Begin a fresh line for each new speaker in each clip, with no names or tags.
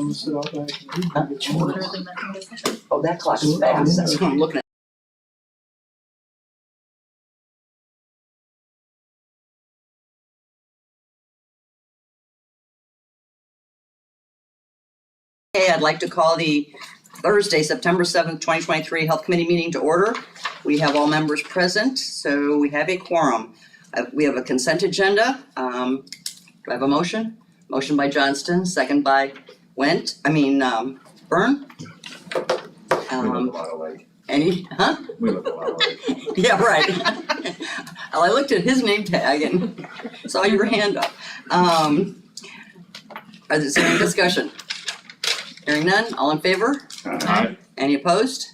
want to sit out back?
Oh, that clock is fast, that's what I'm looking at. Okay, I'd like to call the Thursday, September 7th, 2023 Health Committee meeting to order. We have all members present, so we have a quorum. We have a consent agenda. Do I have a motion? Motion by Johnston, second by Byrne.
We live a lot alike. We live a lot alike.
Yeah, right. Well, I looked at his name tag and saw your hand up. Is there any discussion? Hearing none, all in favor?
Aye.
Any opposed?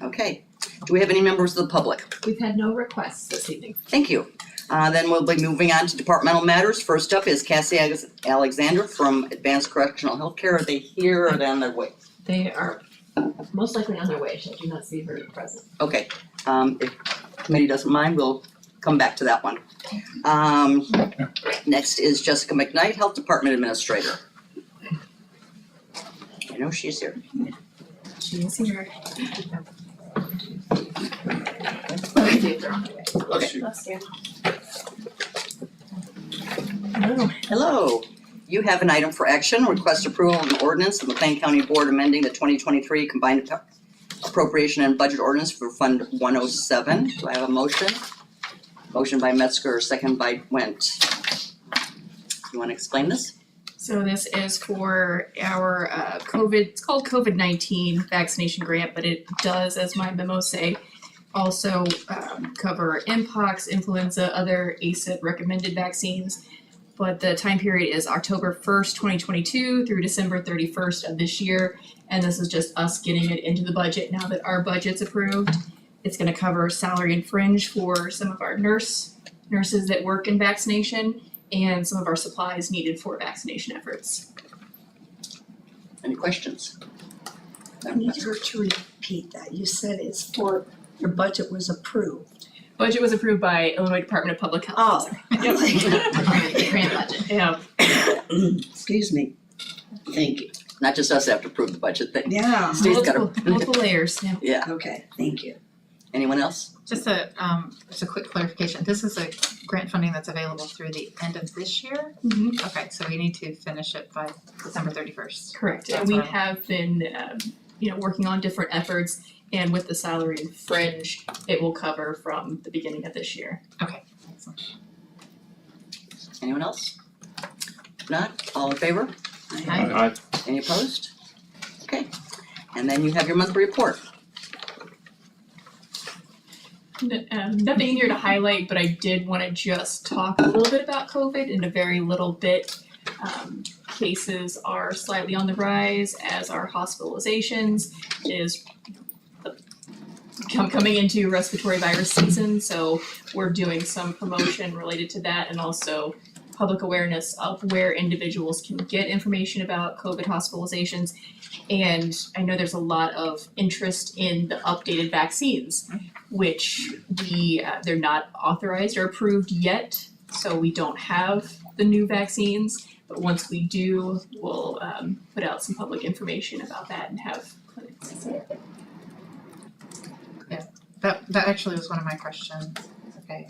Okay. Do we have any members of the public?
We've had no requests this evening.
Thank you. Then we'll be moving on to departmental matters. First up is Cassie Alexander from Advanced Correctional Healthcare. Are they here or are they on their way?
They are most likely on their way. I do not see her present.
Okay. If the committee doesn't mind, we'll come back to that one. Next is Jessica McKnight, Health Department Administrator. I know she's here.
She is here.
Bless you.
Hello. You have an item for action, request approval of an ordinance of the McLean County Board amending the 2023 combined appropriation and budget ordinance for Fund 107. Do I have a motion? Motion by Metzger, second by Went. You want to explain this?
So this is for our COVID, it's called COVID-19 vaccination grant, but it does, as my memos say, also cover Mpox, influenza, other ACIP recommended vaccines. But the time period is October 1st, 2022 through December 31st of this year. And this is just us getting it into the budget now that our budget's approved. It's gonna cover salary and fringe for some of our nurses that work in vaccination and some of our supplies needed for vaccination efforts.
Any questions?
I need her to repeat that. You said it's for, your budget was approved.
Budget was approved by Illinois Department of Public Health.
Oh.
Grant budget.
Yeah,
Excuse me. Thank you.
Not just us have to approve the budget thing.
Yeah.
Steve's got
multiple layers, yeah.
Yeah.
Okay, thank you.
Anyone else?
Just a quick clarification, this is a grant funding that's available through the end of this year?
Mhm.
Okay, so we need to finish it by December 31st.
Correct, and
That's
we
fine.
have been, working on different efforts, and with the salary and fringe, it will cover from the beginning of this year.
Okay, excellent.
Anyone else? If not, all in favor?
Aye.
Any opposed? Okay. And then you have your monthly report.
Nothing in here to highlight, but I did wanna just talk a little bit about COVID in a very little bit. Cases are slightly on the rise, as are hospitalizations. It is coming into respiratory virus season, so we're doing some promotion related to that and also public awareness of where individuals can get information about COVID hospitalizations. And I know there's a lot of interest in the updated vaccines, which they're not authorized or approved yet, so we don't have the new vaccines. But once we do, we'll put out some public information about that and have clinics.
That actually was one of my questions, okay.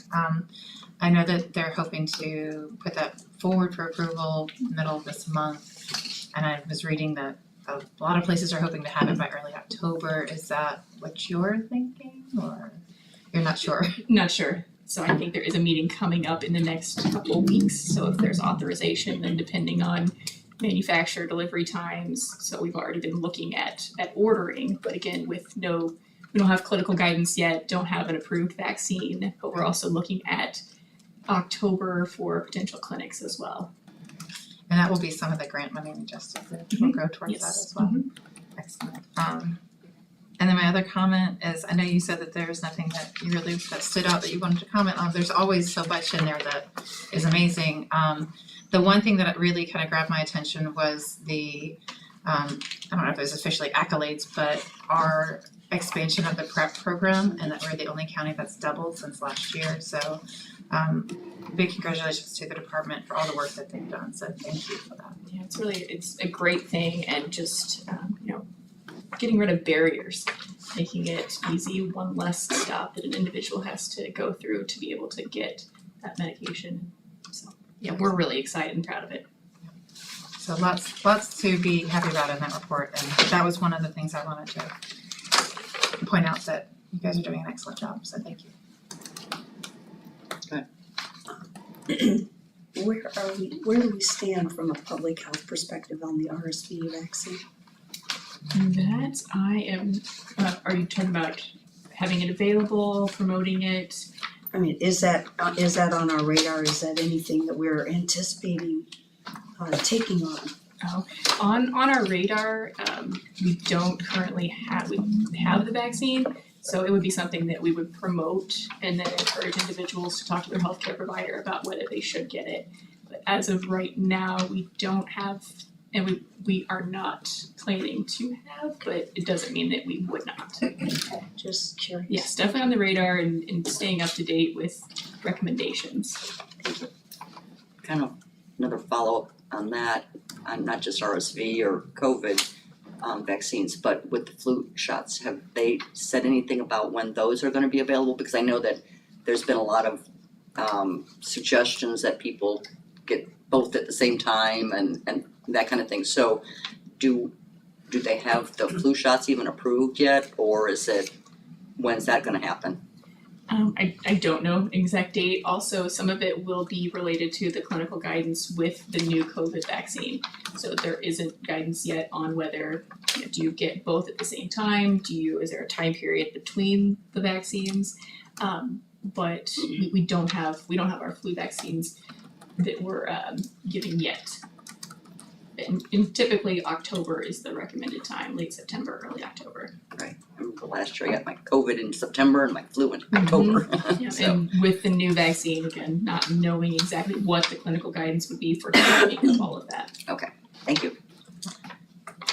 I know that they're hoping to put that forward for approval middle of this month. And I was reading that a lot of places are hoping to have it by early October. Is that what you're thinking, or you're not sure?
Not sure, so I think there is a meeting coming up in the next couple of weeks, so if there's authorization, then depending on manufacturer delivery times, so we've already been looking at ordering, but again, we don't have clinical guidance yet, don't have an approved vaccine, but we're also looking at October for potential clinics as well.
And that will be some of the grant money we just will go towards that
Yes.
as well. Excellent. And then my other comment is, I know you said that there's nothing that stood out that you wanted to comment on. There's always so much in there that is amazing. The one thing that really kind of grabbed my attention was the, I don't know if it was officially accolades, but our expansion of the PrEP program, and that we're the only county that's doubled since last year. So Big congratulations to the department for all the work that they've done, so thank you for that.
Yeah, it's a great thing and just, getting rid of barriers, making it easy, one less stop that an individual has to go through to be able to get that medication. So, yeah, we're really excited and proud of it.
So lots to be happy about in that report, and that was one of the things I wanted to point out, that you guys are doing an excellent job, so thank you.
Where do we stand from a public health perspective on the RSV vaccine?
That I am, are you talking about having it available, promoting it?
I mean, is that on our radar? Is that anything that we're anticipating taking on?
On our radar, we don't currently have the vaccine, so it would be something that we would promote and then encourage individuals to talk to their healthcare provider about whether they should get it. But as of right now, we don't have, and we are not planning to have, but it doesn't mean that we would not.
Just curious.
Yes, definitely on the radar and staying up to date with recommendations.
Kind of another follow-up on that, on not just RSV or COVID vaccines, but with the flu shots, have they said anything about when those are gonna be available? Because I know that there's been a lot of suggestions that people get both at the same time and that kind of thing. So do they have the flu shots even approved yet, or is it, when's that gonna happen?
I don't know exact date. Also, some of it will be related to the clinical guidance with the new COVID vaccine. So there isn't guidance yet on whether, do you get both at the same time? Is there a time period between the vaccines? But we don't have our flu vaccines that we're giving yet. And typically October is the recommended time, late September, early October.
Right, I remember last year I got my COVID in September and my flu in October.
Yeah,
So,
and with the new vaccine, again, not knowing exactly what the clinical guidance would be for timing of all of that.
thank you.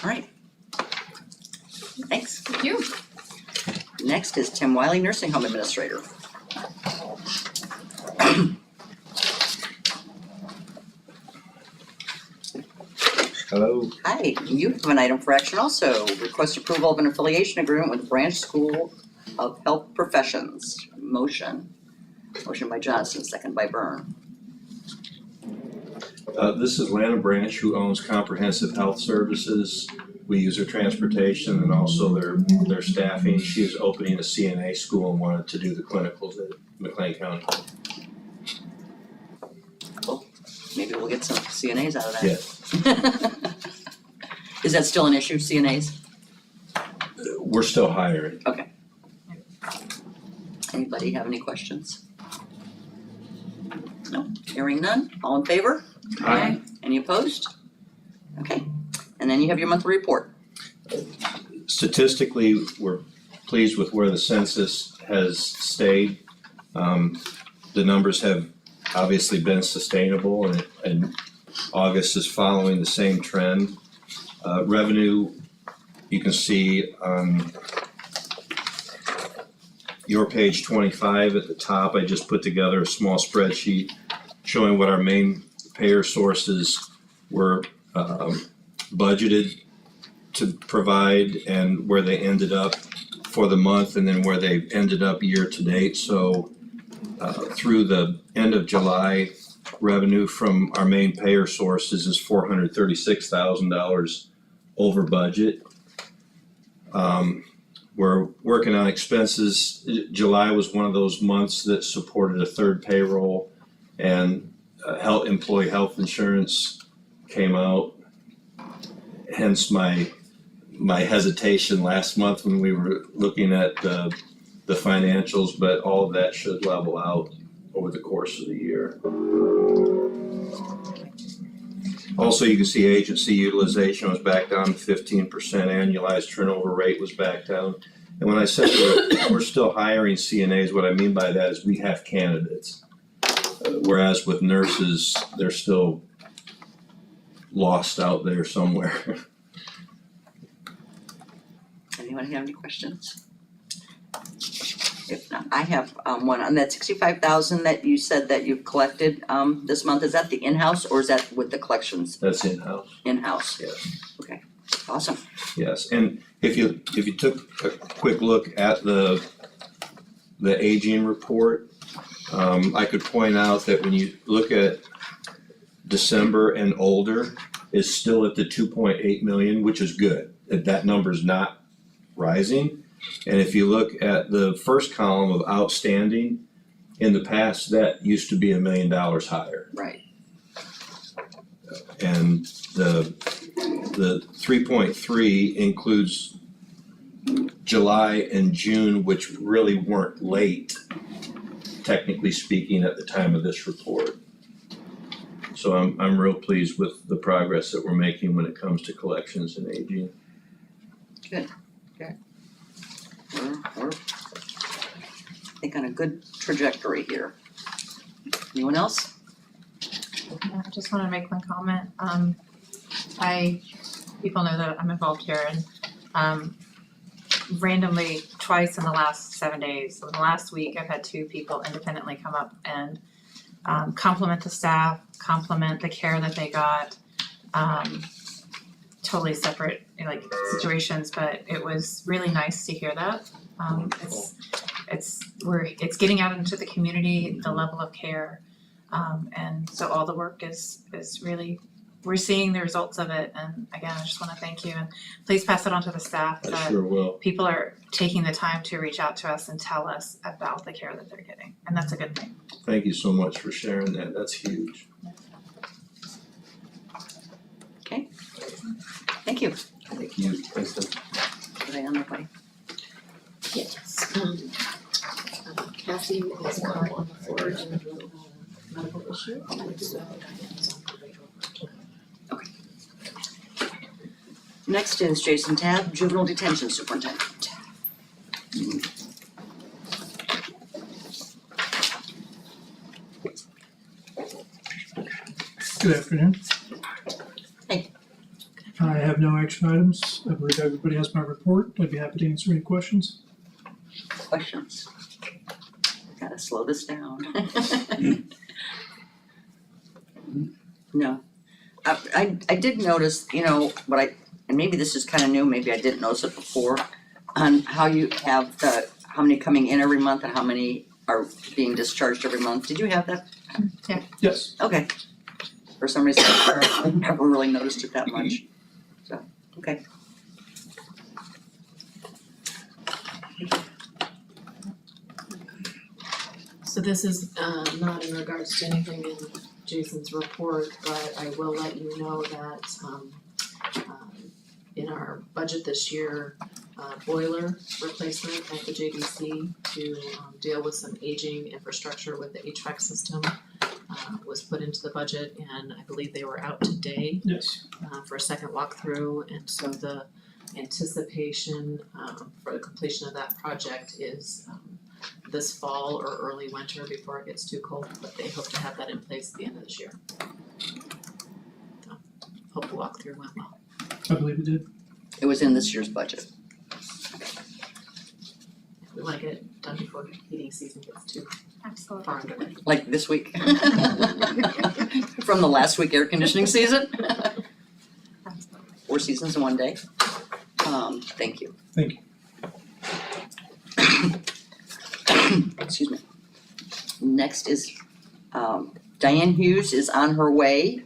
All right. Thanks.
Thank you.
Next is Tim Wiley, Nursing Home Administrator.
Hello.
Hi, you have an item for action also. Request approval of an affiliation agreement with Branch School of Health Professions. Motion by Johnson, second by Byrne.
This is Lana Branch, who owns Comprehensive Health Services. We use their transportation and also their staffing. She is opening a CNA school and wanted to do the clinicals at McLean County.
Maybe we'll get some CNAs out of that.
Yes.
Is that still an issue, CNAs?
We're still hiring.
Anybody have any questions? No, hearing none, all in favor?
Aye.
Any opposed? Okay, and then you have your monthly report.
Statistically, we're pleased with where the census has stayed. The numbers have obviously been sustainable, and August is following the same trend. Revenue, you can see on your page 25 at the top. I just put together a small spreadsheet showing what our main payer sources were budgeted to provide and where they ended up for the month, and then where they ended up year to date. So through the end of July, revenue from our main payer sources is $436,000 over budget. We're working on expenses. July was one of those months that supported a third payroll, and employee health insurance came out. Hence my hesitation last month when we were looking at the financials, but all of that should level out over the course of the year. Also, you can see agency utilization was back down to 15%, annualized turnover rate was back down. And when I said we're still hiring CNAs, what I mean by that is we have candidates. Whereas with nurses, they're still lost out there somewhere.
Anyone have any questions? If not, I have one on that 65,000 that you said that you've collected this month. Is that the in-house or is that with the collections
That's in-house.
in-house?
Yes.
Awesome.
Yes, and if you took a quick look at the aging report, I could point out that when you look at December and older is still at the 2.8 million, which is good. That number's not rising. And if you look at the first column of outstanding, in the past, that used to be $1 million higher.
Right.
And the 3.3 includes July and June, which really weren't late, technically speaking, at the time of this report. So I'm real pleased with the progress that we're making when it comes to collections and aging.
We're I think on a good trajectory here. Anyone else?
Yeah, I just wanna make one comment. People know that I'm involved here and, randomly twice in the last 7 days, so in the last week, I've had 2 people independently come up and, compliment the staff, compliment the care that they got. Totally separate, situations, but it was really nice to hear that. It's getting out into the community, the level of care. And so all the work is really, we're seeing the results of it, and again, I just wanna thank you, and please pass it on to the staff
I
that
sure will.
people are taking the time to reach out to us and tell us about the care that they're getting, and that's a good thing.
Thank you so much for sharing that. That's huge.
Thank you.
Thank you.
Did I unplay?
Yes, Cassie is caught on the floor due to a medical issue, and so Diane's on probation.
Next is Jason Tabb, Juvenile Detention Superintendent.
Good afternoon.
Hey.
I have no action items. I believe everybody has my report. I'd be happy to answer any questions.
Questions? Gotta slow this down. No. I did notice, and maybe this is kind of new, maybe I didn't notice it before, on how you have how many coming in every month and how many are being discharged every month. Did you have that?
Yes.
Okay. For some reason, I never really noticed it that much. So, okay.
So this is not in regards to anything in Jason's report, but I will let you know that in our budget this year, boiler replacement at the JDC to deal with some aging infrastructure with the HVAC system was put into the budget, and I believe they were out today
Yes.
for a second walkthrough, and so the anticipation for the completion of that project is this fall or early winter before it gets too cold, but they hope to have that in place at the end of this year. So, hope the walkthrough went well.
I believe it did.
It was in this year's budget.
We wanna get it done before heating season gets too
Absolutely.
far underway.
Like this week. From the last week air conditioning season.
Absolutely.
4 seasons in one day. Thank you.
Thank you.
Excuse me. Next is, Diane Hughes is on her way,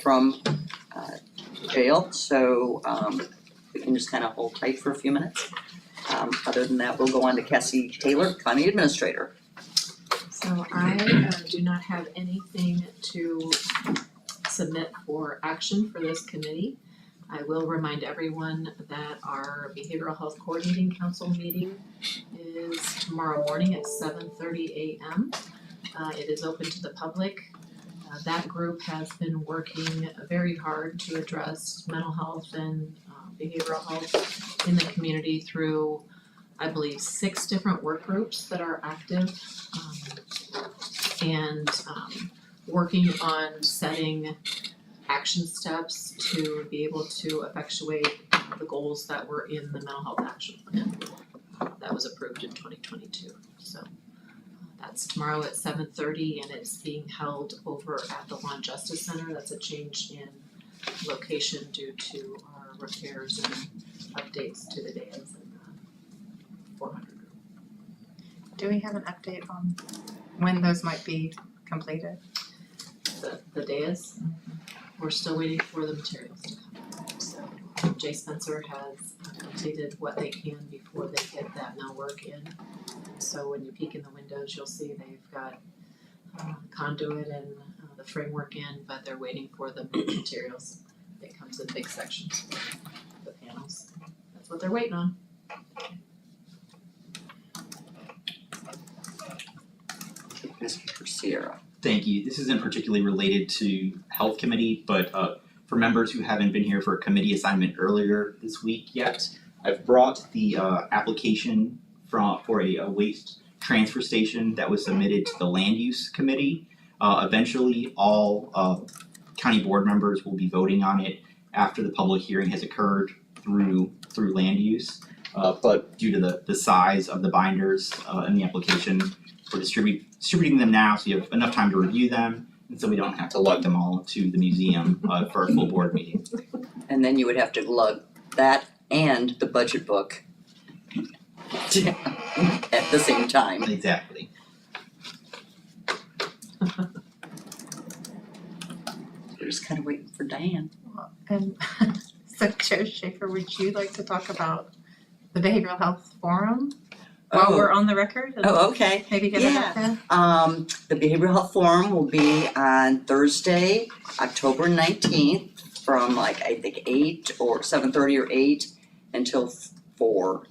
from, jail, so, we can just kind of hold tight for a few minutes. Other than that, we'll go on to Cassie Taylor, County Administrator.
So I do not have anything to submit for action for this committee. I will remind everyone that our Behavioral Health Coordinating Council meeting is tomorrow morning at 7:30 a.m. It is open to the public. That group has been working very hard to address mental health and behavioral health in the community through, I believe, 6 different work groups that are active, and working on setting action steps to be able to effectuate the goals that were in the mental health action plan. that was approved in 2022. So that's tomorrow at 7:30, and it's being held over at the Lawn Justice Center. That's a change in location due to our repairs and updates to the dams and 400 room.
Do we have an update on when those might be completed?
The dais, we're still waiting for the materials to come. So Jay Spencer has completed what they can before they get that millwork in. So when you peek in the windows, you'll see they've got conduit and the framework in, but they're waiting for the materials. It comes in big sections, the panels. That's what they're waiting on.
Mr. Sierra.
Thank you. This isn't particularly related to Health Committee, but for members who haven't been here for a committee assignment earlier this week yet, I've brought the application for a waste transfer station that was submitted to the Land Use Committee. Eventually, all county board members will be voting on it after the public hearing has occurred through land use. But due to the size of the binders in the application, we're distributing them now, so you have enough time to review them, and so we don't have to lug them all to the museum for a full board meeting.
And then you would have to lug that and the budget book at the same time.
Exactly.
We're just kind of waiting for Diane.
And so Chair Schaefer, would you like to talk about the Behavioral Health Forum while we're on the record? And
Oh, okay.
maybe get it up there?
The Behavioral Health Forum will be on Thursday, October 19th from like, I think 8 or 7:30 or 8 until 4.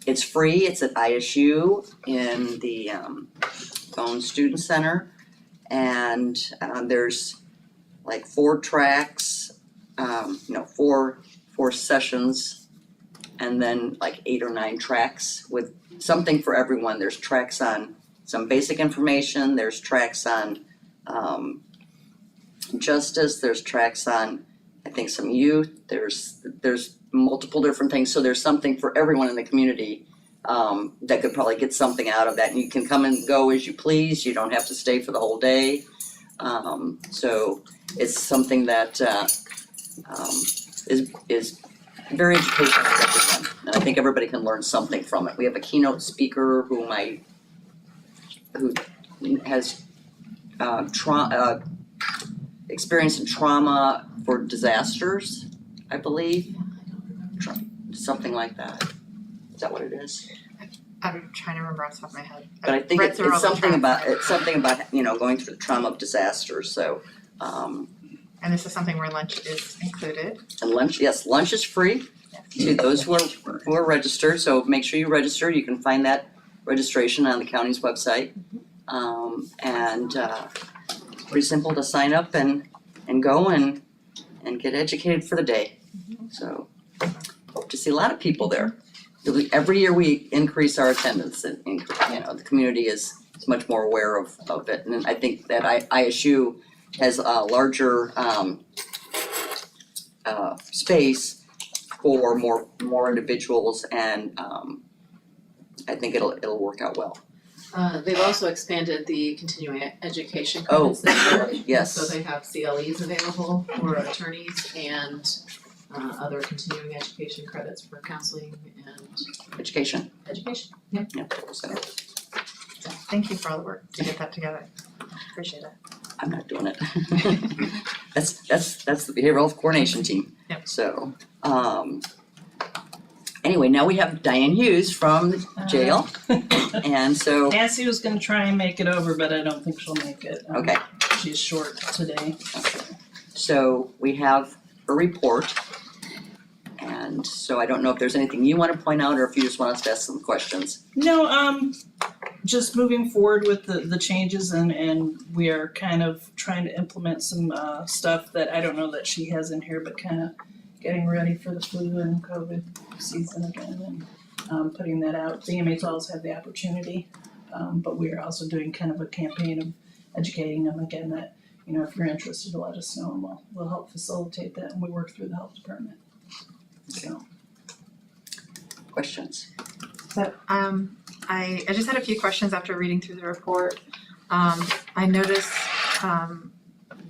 It's free, it's at ISU in the Phone Student Center. And there's like 4 tracks, four sessions, and then like 8 or 9 tracks with something for everyone. There's tracks on some basic information, there's tracks on justice, there's tracks on, I think, some youth, there's multiple different things, so there's something for everyone in the community that could probably get something out of that, and you can come and go as you please, you don't have to stay for the whole day. So it's something that is very educational for everyone, and I think everybody can learn something from it. We have a keynote speaker who has experience in trauma for disasters, I believe. Something like that. Is that what it is?
I'm trying to remember off the top of my head.
But I think
read
it's
through all the
something
tracks.
about, going through the trauma of disasters, so,
And this is something where lunch is included.
and lunch is free to those who are registered, so make sure you register, you can find that registration on the county's website. Pretty simple to sign up and go and get educated for the day. So, hope to see a lot of people there. Every year we increase our attendance, and the community is much more aware of it, and I think that ISU has a larger space for more individuals, and I think it'll work out well.
They've also expanded the continuing education
Oh,
credits this year.
yes.
So they have CLEs available for attorneys and other continuing education credits for counseling and
Education.
education.
Yeah, so
Thank you for all the work to get that together. Appreciate it.
I'm not doing it. That's the behavioral health coordination team.
Yep.
So, anyway, now we have Diane Hughes from jail, and so,
Nancy was gonna try and make it over, but I don't think she'll make it.
okay,
She's short today.
so we have a report. And so I don't know if there's anything you wanna point out, or if you just want us to ask some questions.
No, just moving forward with the changes and we are kind of trying to implement some stuff that I don't know that she has in here, but kind of getting ready for the flu and COVID season again and putting that out. The inmates also have the opportunity, but we are also doing kind of a campaign of educating them again that, if you're interested, let us know and we'll help facilitate that, and we work through the health department. So
questions?
So, I just had a few questions after reading through the report. I noticed,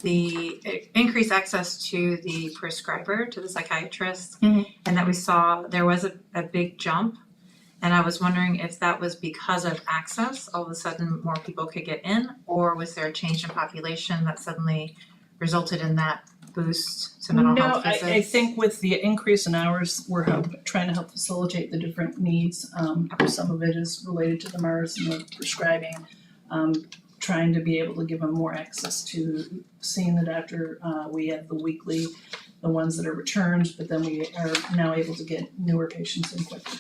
the increased access to the prescriber, to the psychiatrist.
Mhm.
And that we saw there was a big jump. And I was wondering if that was because of access, all of a sudden more people could get in, or was there a change in population that suddenly resulted in that boost to mental health visits?
No, I think with the increase in hours, we're trying to help facilitate the different needs. Some of it is related to the MARS and the prescribing. Trying to be able to give them more access to seeing the doctor. We have the weekly, the ones that are returns, but then we are now able to get newer patients in quicker.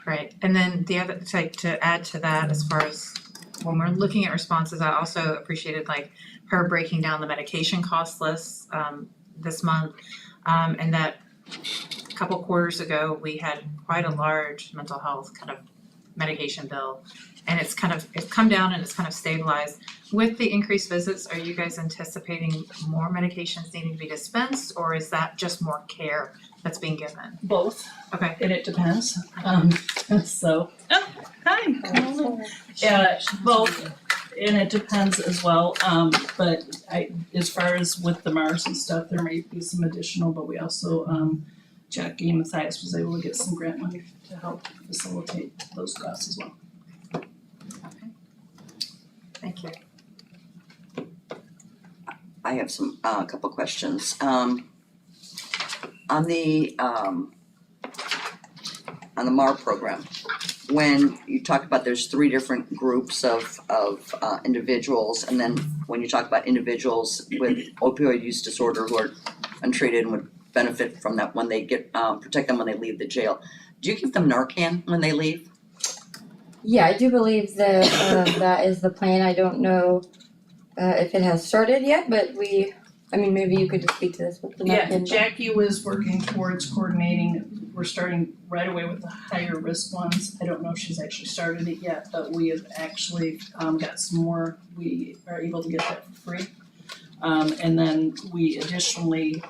Right, and then the other, like, to add to that, as far as when we're looking at responses, I also appreciated like her breaking down the medication cost list this month. And that a couple quarters ago, we had quite a large mental health kind of medication bill. And it's come down and it's kind of stabilized. With the increased visits, are you guys anticipating more medications needing to be dispensed, or is that just more care that's being given?
Both,
Okay,
and it depends. So, hi, come on in. Yeah, both, and it depends as well. But as far as with the MARS and stuff, there may be some additional, but we also, Jackie Mathias was able to get some grant money to help facilitate those costs as well.
thank you.
I have some, a couple questions. On the MAR program, when you talk about there's 3 different groups of individuals, and then when you talk about individuals with opioid use disorder who are untreated and would benefit from that when they get, protect them when they leave the jail, do you give them Narcan when they leave?
Yeah, I do believe that that is the plan. I don't know if it has started yet, but maybe you could just speak to this with the
Yeah,
napkin.
Jackie was working towards coordinating, we're starting right away with the higher risk ones. I don't know if she's actually started it yet, but we have actually got some more, we are able to get that for free. And then we additionally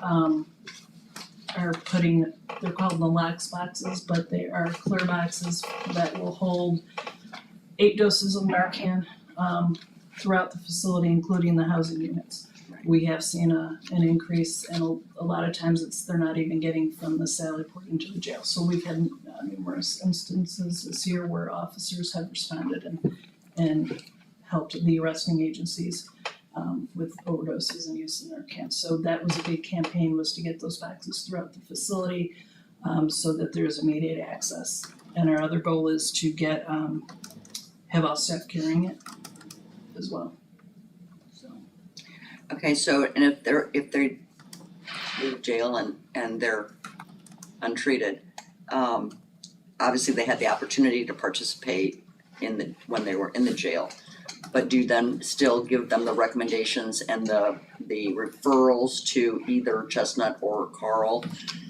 are putting, they're called Nalox boxes, but they are clear boxes that will hold 8 doses of Narcan throughout the facility, including the housing units. We have seen an increase, and a lot of times they're not even getting from the Sally Port into the jail. So we've had numerous instances this year where officers have responded and helped the arresting agencies with overdoses and use of Narcan. So that was a big campaign, was to get those boxes throughout the facility so that there's immediate access. And our other goal is to get have all staff carrying it as well. So.
Okay, so, and if they leave jail and they're untreated, obviously they had the opportunity to participate when they were in the jail. But do you then still give them the recommendations and the referrals to either Chestnut or Carl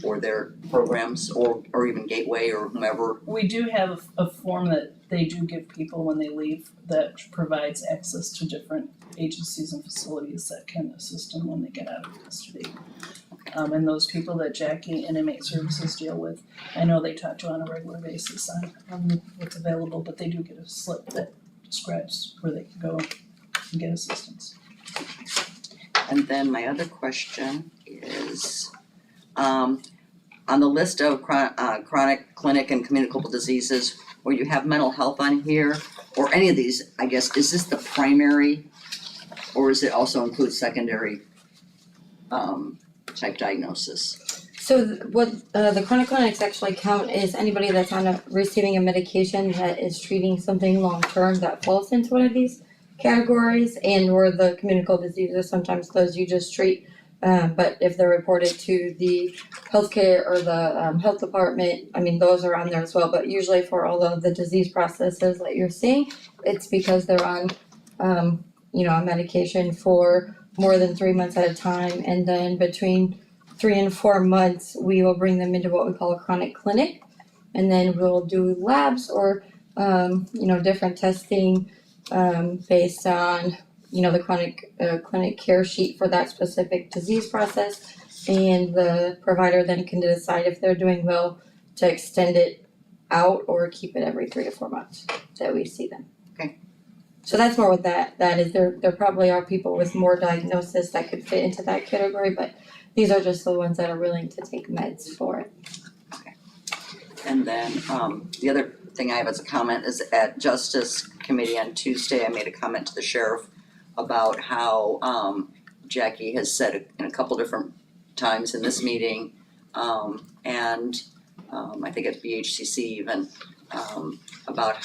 or their programs or even Gateway or whomever?
We do have a form that they do give people when they leave that provides access to different agencies and facilities that can assist them when they get out of custody. And those people that Jackie and Inmate Services deal with, I know they talk to on a regular basis on what's available, but they do get a slip that describes where they can go and get assistance.
And then my other question is, on the list of chronic, clinic, and communicable diseases, where you have mental health on here, or any of these, I guess, is this the primary, or does it also include secondary type diagnosis?
So what the chronic clinics actually count is anybody that's receiving a medication that is treating something long-term that falls into one of these categories, and or the communicable diseases, sometimes those you just treat. But if they're reported to the healthcare or the health department, those are on there as well. But usually for all of the disease processes that you're seeing, it's because they're on, a medication for more than 3 months at a time, and then between 3 and 4 months, we will bring them into what we call a chronic clinic, and then we'll do labs or different testing based on the chronic clinic care sheet for that specific disease process, and the provider then can decide if they're doing well to extend it out or keep it every 3 to 4 months that we see them.
Okay.
So that's more what that is. There probably are people with more diagnosis that could fit into that category, but these are just the ones that are willing to take meds for it.
And then, the other thing I have as a comment is at Justice Committee on Tuesday, I made a comment to the sheriff about how, Jackie has said in a couple different times in this meeting, and, I think at BHCC even, about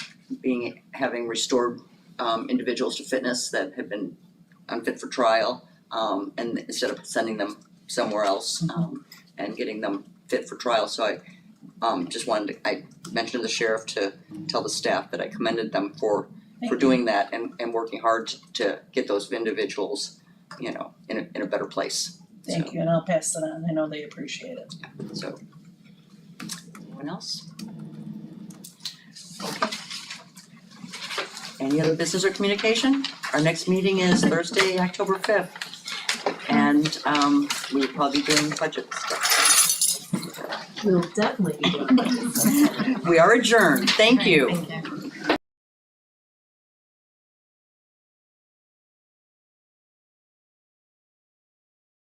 having restored, individuals to fitness that had been unfit for trial, and instead of sending them somewhere else, and getting them fit for trial, so I I mentioned to the sheriff to tell the staff that I commended them for doing that and working hard to get those individuals, you know, in a better place.
Thank you, and I'll pass it on, I know they appreciate it.
So, anyone else? Okay. Any other business or communication? Our next meeting is Thursday, October 5th. And we will probably be doing budget stuff.
We'll definitely be doing that.
We are adjourned. Thank you.
Thank you.